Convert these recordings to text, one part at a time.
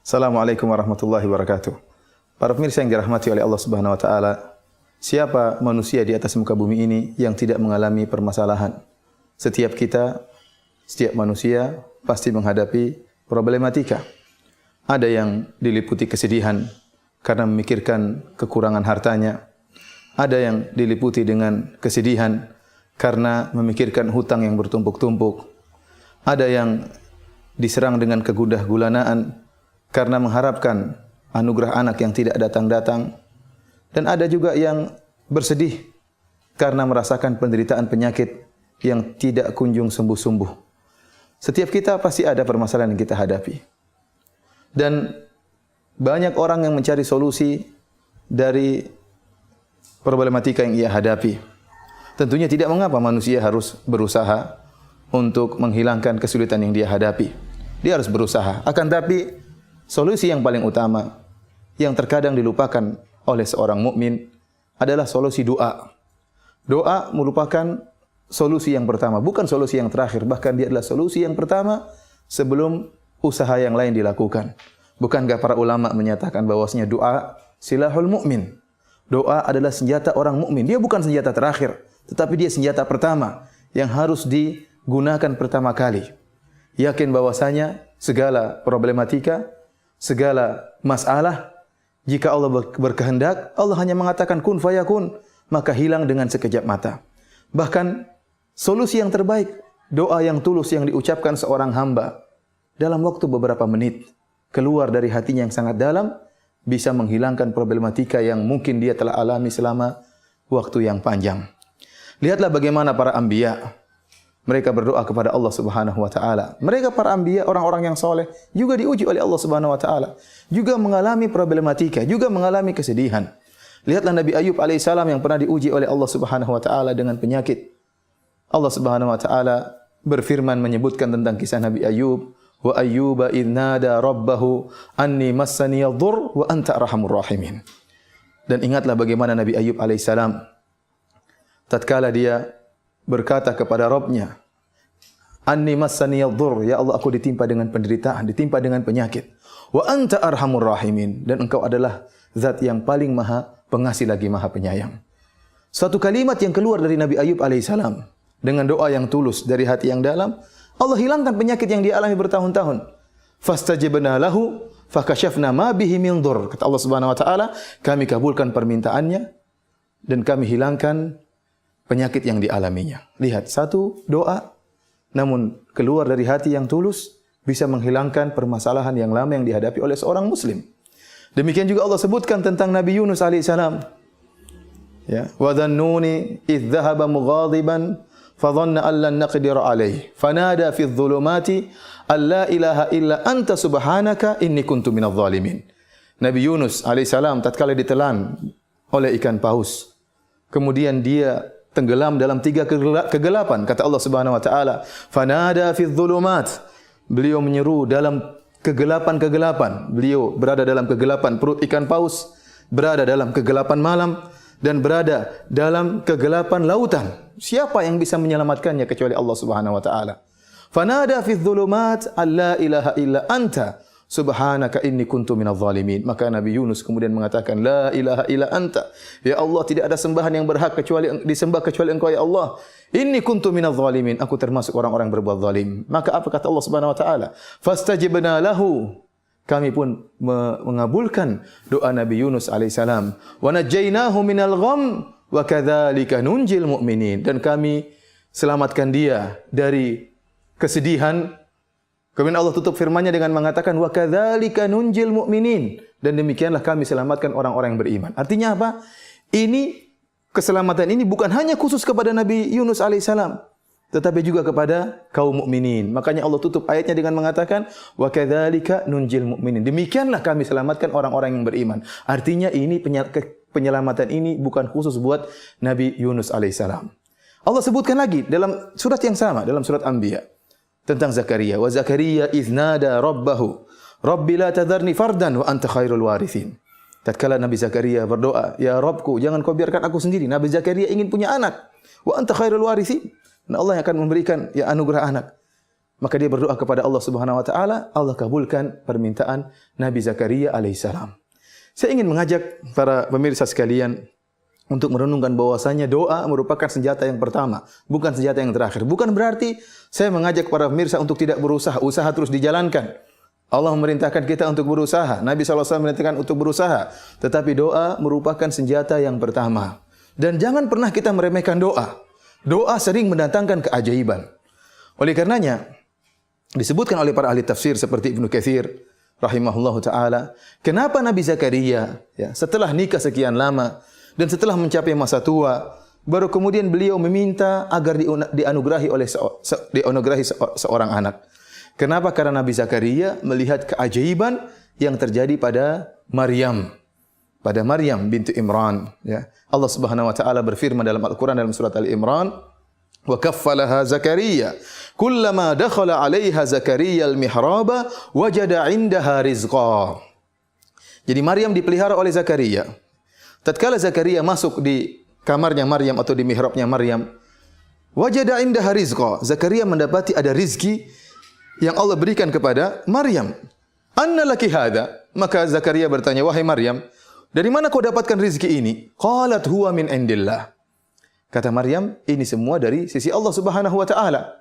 Assalamualaikum warahmatullahi wabarakatuh. Para pemirsa yang dirahmati oleh Allah Subhanahu wa taala, siapa manusia di atas muka bumi ini yang tidak mengalami permasalahan? Setiap kita, setiap manusia pasti menghadapi problematika. Ada yang diliputi kesedihan karena memikirkan kekurangan hartanya. Ada yang diliputi dengan kesedihan karena memikirkan hutang yang bertumpuk-tumpuk. Ada yang diserang dengan kegundah gulanaan karena mengharapkan anugerah anak yang tidak datang-datang. Dan ada juga yang bersedih karena merasakan penderitaan penyakit yang tidak kunjung sembuh-sembuh. Setiap kita pasti ada permasalahan yang kita hadapi. Dan banyak orang yang mencari solusi dari problematika yang ia hadapi. Tentunya tidak mengapa manusia harus berusaha untuk menghilangkan kesulitan yang dia hadapi. Dia harus berusaha. Akan tapi solusi yang paling utama yang terkadang dilupakan oleh seorang mukmin adalah solusi doa. Doa merupakan solusi yang pertama, bukan solusi yang terakhir, bahkan dia adalah solusi yang pertama sebelum usaha yang lain dilakukan. Bukankah para ulama menyatakan bahwasanya doa silahul mukmin? Doa adalah senjata orang mukmin. Dia bukan senjata terakhir, tetapi dia senjata pertama yang harus digunakan pertama kali. Yakin bahwasanya segala problematika, segala masalah, jika Allah berkehendak, Allah hanya mengatakan kun fayakun, maka hilang dengan sekejap mata. Bahkan solusi yang terbaik, doa yang tulus yang diucapkan seorang hamba dalam waktu beberapa menit, keluar dari hatinya yang sangat dalam, bisa menghilangkan problematika yang mungkin dia telah alami selama waktu yang panjang. Lihatlah bagaimana para anbiya, mereka berdoa kepada Allah Subhanahu wa taala. Mereka para anbiya, orang-orang yang soleh, juga diuji oleh Allah Subhanahu wa taala, juga mengalami problematika, juga mengalami kesedihan. Lihatlah Nabi Ayub alaihissalam yang pernah diuji oleh Allah Subhanahu wa taala dengan penyakit. Allah Subhanahu wa taala berfirman menyebutkan tentang kisah Nabi Ayub, wa ayyuba idh nada rabbahu anni massani yadhur wa anta arhamur rahimin. Dan ingatlah bagaimana Nabi Ayub alaihissalam tatkala dia berkata kepada Rabbnya, anni massani yadhur, ya Allah aku ditimpa dengan penderitaan, ditimpa dengan penyakit. Wa anta arhamur rahimin, dan engkau adalah zat yang paling maha pengasih lagi maha penyayang. Suatu kalimat yang keluar dari Nabi Ayub alaihissalam dengan doa yang tulus dari hati yang dalam, Allah hilangkan penyakit yang dia alami bertahun-tahun. Fastajabna lahu fakashafna ma bihi min dhur. Kata Allah Subhanahu wa taala, kami kabulkan permintaannya dan kami hilangkan penyakit yang dialaminya. Lihat, satu doa namun keluar dari hati yang tulus bisa menghilangkan permasalahan yang lama yang dihadapi oleh seorang muslim. Demikian juga Allah sebutkan tentang Nabi Yunus alaihissalam. Ya, wa dhannuni idh dhahaba mughadiban fadhanna an lan naqdir alayhi fanada fi dhulumati alla ilaha illa anta subhanaka inni kuntu minadh dhalimin. Nabi Yunus alaihissalam tatkala ditelan oleh ikan paus, kemudian dia tenggelam dalam 3 kegelapan. Kata Allah Subhanahu wa taala, fanada fi dhulumat. Beliau menyeru dalam kegelapan-kegelapan. Beliau berada dalam kegelapan perut ikan paus, berada dalam kegelapan malam, dan berada dalam kegelapan lautan. Siapa yang bisa menyelamatkannya kecuali Allah Subhanahu wa taala? Fanada fi dhulumat alla ilaha illa anta subhanaka inni kuntu minadh dhalimin. Maka Nabi Yunus kemudian mengatakan, la ilaha illa anta. Ya Allah, tidak ada sembahan yang berhak kecuali disembah kecuali Engkau ya Allah. Inni kuntu minadh dhalimin. Aku termasuk orang-orang berbuat zalim. Maka apa kata Allah Subhanahu wa taala? Fastajibna lahu. Kami pun mengabulkan doa Nabi Yunus alaihissalam. Wa najjaynahu minal gham wa kadzalika nunjil mu'minin. Dan kami selamatkan dia dari kesedihan. Kemudian Allah tutup firman-Nya dengan mengatakan wa kadzalika nunjil mu'minin, dan demikianlah kami selamatkan orang-orang yang beriman. Artinya apa? Ini keselamatan ini bukan hanya khusus kepada Nabi Yunus alaihissalam, tetapi juga kepada kaum mukminin. Makanya Allah tutup ayatnya dengan mengatakan wa kadzalika nunjil mu'minin. Demikianlah kami selamatkan orang-orang yang beriman. Artinya ini penyelamatan ini bukan khusus buat Nabi Yunus alaihissalam. Allah sebutkan lagi dalam surat yang sama, dalam surat Anbiya, tentang Zakaria. Wa Zakaria idh nada rabbahu rabbi la tadharni fardan wa anta khairul warithin. Tatkala Nabi Zakaria berdoa, ya Rabbku, jangan kau biarkan aku sendiri. Nabi Zakaria ingin punya anak. Wa anta khairul warithin. Dan Allah yang akan memberikan ya anugerah anak. Maka dia berdoa kepada Allah Subhanahu wa taala, Allah kabulkan permintaan Nabi Zakaria alaihissalam. Saya ingin mengajak para pemirsa sekalian untuk merenungkan bahwasanya doa merupakan senjata yang pertama, bukan senjata yang terakhir. Bukan berarti saya mengajak para pemirsa untuk tidak berusaha, usaha terus dijalankan. Allah memerintahkan kita untuk berusaha, Nabi SAW memerintahkan untuk berusaha. Tetapi doa merupakan senjata yang pertama. Dan jangan pernah kita meremehkan doa. Doa sering mendatangkan keajaiban. Oleh karenanya, disebutkan oleh para ahli tafsir seperti Ibnu Katsir rahimahullahu taala, kenapa Nabi Zakaria setelah nikah sekian lama dan setelah mencapai masa tua, baru kemudian beliau meminta agar dianugerahi seorang anak. Kenapa? Karena Nabi Zakaria melihat keajaiban yang terjadi pada Maryam. Pada Maryam bintu Imran. Allah Subhanahu wa taala berfirman dalam Al-Quran dalam surat Al-Imran, wa kaffalaha Zakaria kullama dakhala 'alaiha Zakaria al-mihraba wajada 'indaha rizqa. Jadi Maryam dipelihara oleh Zakaria. Tatkala Zakaria masuk di kamarnya Maryam atau di mihrabnya Maryam, wajada 'indaha rizqa. Zakaria mendapati ada rizki yang Allah berikan kepada Maryam. Anna laki hadha? Maka Zakaria bertanya, wahai Maryam, dari mana kau dapatkan rizki ini? Qalat huwa min indillah. Kata Maryam, ini semua dari sisi Allah Subhanahu wa taala.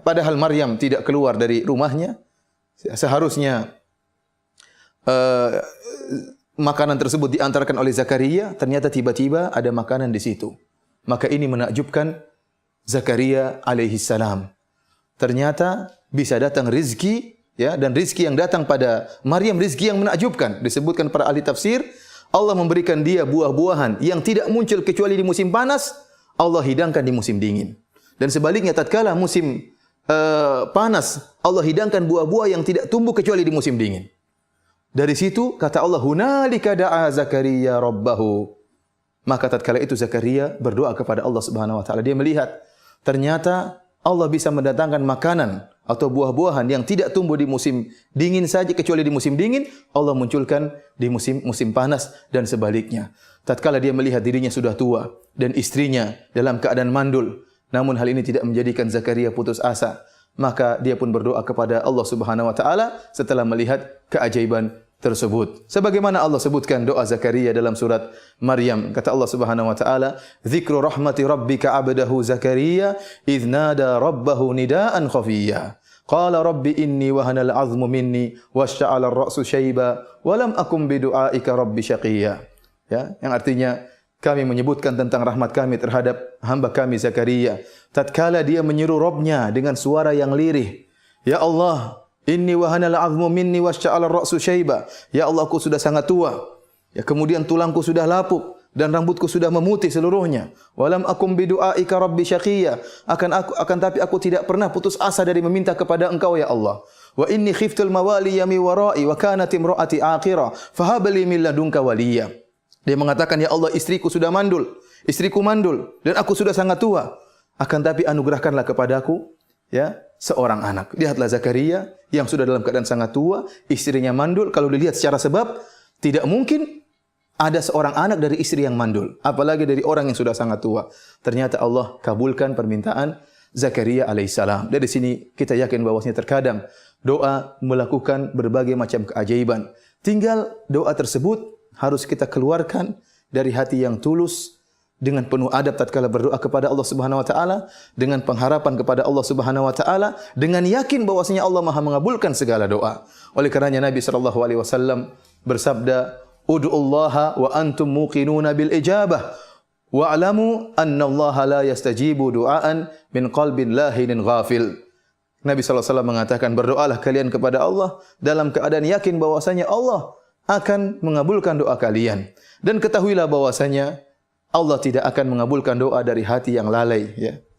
Padahal Maryam tidak keluar dari rumahnya. Seharusnya makanan tersebut diantarkan oleh Zakaria, ternyata tiba-tiba ada makanan di situ. Maka ini menakjubkan Zakaria alaihi salam. Ternyata bisa datang rizki, dan rizki yang datang pada Maryam rizki yang menakjubkan. Disebutkan para ahli tafsir, Allah memberikan dia buah-buahan yang tidak muncul kecuali di musim panas, Allah hidangkan di musim dingin. Dan sebaliknya tatkala musim panas, Allah hidangkan buah-buah yang tidak tumbuh kecuali di musim dingin. Dari situ kata Allah, hunalika da'a Zakaria rabbahu. Maka tatkala itu Zakaria berdoa kepada Allah Subhanahu wa taala. Dia melihat ternyata Allah bisa mendatangkan makanan atau buah-buahan yang tidak tumbuh di musim dingin saja, kecuali di musim dingin Allah munculkan di musim panas, dan sebaliknya. Tatkala dia melihat dirinya sudah tua dan istrinya dalam keadaan mandul, namun hal ini tidak menjadikan Zakaria putus asa, maka dia pun berdoa kepada Allah Subhanahu wa taala setelah melihat keajaiban tersebut. Sebagaimana Allah sebutkan doa Zakaria dalam surat Maryam, kata Allah Subhanahu wa taala, "Dzikru rahmati rabbika 'abdahu Zakaria idz nada rabbahu nidaan khafiyya. Qala rabbi inni wahana al-'azmu minni washta'ala ar-ra'su shayba wa lam akum bi du'aika rabbi syaqiyya." Yang artinya kami menyebutkan tentang rahmat kami terhadap hamba kami Zakaria tatkala dia menyeru Rabbnya dengan suara yang lirih. Ya Allah, inni wahana al-'azmu minni washta'ala ar-ra'su shayba. Ya Allah, aku sudah sangat tua. Kemudian tulangku sudah lapuk dan rambutku sudah memutih seluruhnya. Walam akum bidu'aika rabbi syaqiyya. Akan tapi aku tidak pernah putus asa dari meminta kepada Engkau ya Allah. Wa inni khiftul mawaliya mi wara'i wa kanat imra'ati aqira fahab li min ladunka waliyya. Dia mengatakan, ya Allah, istriku sudah mandul, istriku mandul dan aku sudah sangat tua. Akan tapi anugerahkanlah kepadaku seorang anak. Lihatlah Zakaria yang sudah dalam keadaan sangat tua, istrinya mandul. Kalau dilihat secara sebab, tidak mungkin ada seorang anak dari istri yang mandul, apalagi dari orang yang sudah sangat tua. Ternyata Allah kabulkan permintaan Zakaria alaihissalam. Dari sini kita yakin bahwasanya terkadang doa melakukan berbagai macam keajaiban. Tinggal doa tersebut harus kita keluarkan dari hati yang tulus, dengan penuh adab tatkala berdoa kepada Allah Subhanahu wa taala, dengan pengharapan kepada Allah Subhanahu wa taala, dengan yakin bahwasanya Allah Maha mengabulkan segala doa. Oleh karenanya Nabi sallallahu alaihi wasallam bersabda, "Ud'ullaha wa antum muqinuna bil ijabah wa'lamu anna Allah la yastajibu du'aan min qalbin lahinin ghafil." Nabi sallallahu alaihi wasallam mengatakan, berdoalah kalian kepada Allah dalam keadaan yakin bahwasanya Allah akan mengabulkan doa kalian, dan ketahuilah bahwasanya Allah tidak akan mengabulkan doa dari hati yang lalai,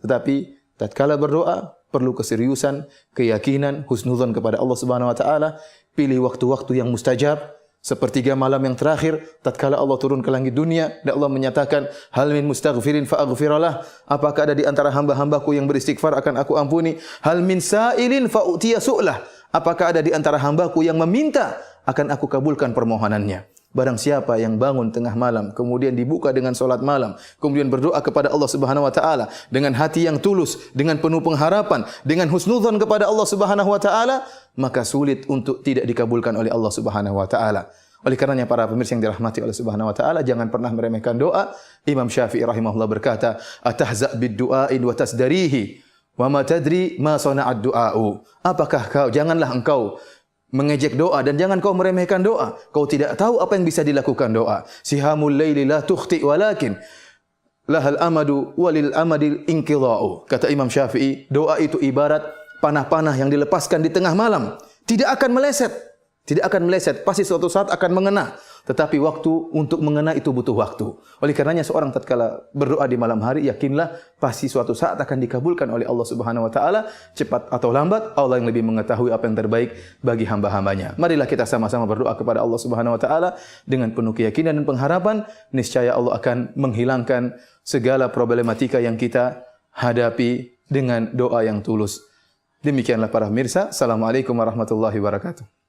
Tetapi tatkala berdoa perlu keseriusan, keyakinan, husnudzon kepada Allah Subhanahu wa taala. Pilih waktu-waktu yang mustajab, sepertiga malam yang terakhir tatkala Allah turun ke langit dunia dan Allah menyatakan, hal min mustaghfirin fa aghfiralah. Apakah ada di antara hamba-hambaku yang beristighfar akan aku ampuni? Hal min sa'ilin fa utiya su'lah. Apakah ada di antara hambaku yang meminta akan aku kabulkan permohonannya? Barang siapa yang bangun tengah malam, kemudian dibuka dengan solat malam, kemudian berdoa kepada Allah Subhanahu wa taala dengan hati yang tulus, dengan penuh pengharapan, dengan husnudzon kepada Allah Subhanahu wa taala, maka sulit untuk tidak dikabulkan oleh Allah Subhanahu wa taala. Oleh karenanya para pemirsa yang dirahmati oleh Subhanahu wa taala, jangan pernah meremehkan doa. Imam Syafi'i rahimahullah berkata, "Atahza' bid-du'a'i wa tasdarihi, wa ma tadri ma sana'ad du'a'u." Apakah janganlah engkau mengejek doa dan jangan kau meremehkan doa. Kau tidak tahu apa yang bisa dilakukan doa. Sihamul laili la tukhti walakin lahal amadu walil amadil inqidha'u. Kata Imam Syafi'i, doa itu ibarat panah-panah yang dilepaskan di tengah malam. Tidak akan meleset. Tidak akan meleset. Pasti suatu saat akan mengena. Tetapi waktu untuk mengena itu butuh waktu. Oleh karenanya seorang tatkala berdoa di malam hari, yakinlah pasti suatu saat akan dikabulkan oleh Allah Subhanahu wa taala, cepat atau lambat. Allah yang lebih mengetahui apa yang terbaik bagi hamba-hambanya. Marilah kita sama-sama berdoa kepada Allah Subhanahu wa taala dengan penuh keyakinan dan pengharapan, niscaya Allah akan menghilangkan segala problematika yang kita hadapi dengan doa yang tulus. Demikianlah para pemirsa. Assalamualaikum warahmatullahi wabarakatuh.